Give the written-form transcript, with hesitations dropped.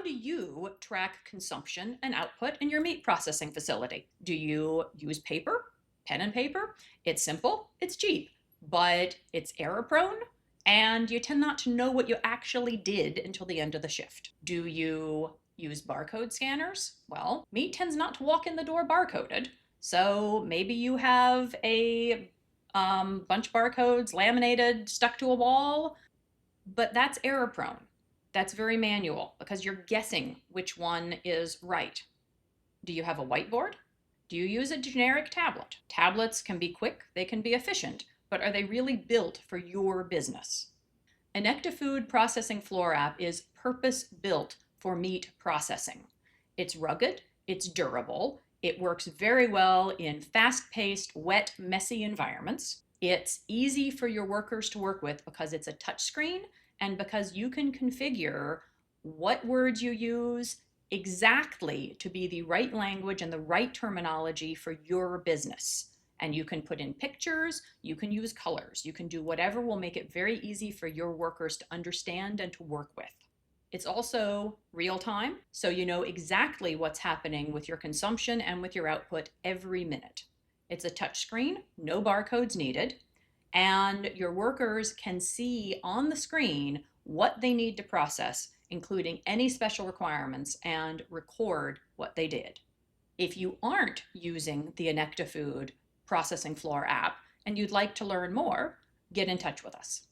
do you track consumption and output in your meat processing facility? Do you use paper, pen and paper? It's simple, it's cheap, but it's error prone, and you tend not to know what you actually did until the end of the shift. Do you use barcode scanners? Well, meat tends not to walk in the door barcoded, so maybe you have a bunch of barcodes laminated, stuck to a wall, but that's error prone. That's very manual because you're guessing which one is right. Do you have a whiteboard? Do you use a generic tablet? Tablets can be quick, they can be efficient, but are they really built for your business? Inecta Food Processing Floor app is purpose-built for meat processing. It's rugged, it's durable, it works very well in fast-paced, wet, messy environments. It's easy for your workers to work with because it's a touchscreen and because you can configure what words you use exactly to be the right language and the right terminology for your business. And you can put in pictures, you can use colors, you can do whatever will make it very easy for your workers to understand and to work with. It's also real time, so you know exactly what's happening with your consumption and with your output every minute. It's a touch screen, no barcodes needed, and your workers can see on the screen what they need to process, including any special requirements, and record what they did. If you aren't using the Inecta Food Processing Floor app and you'd like to learn more, get in touch with us.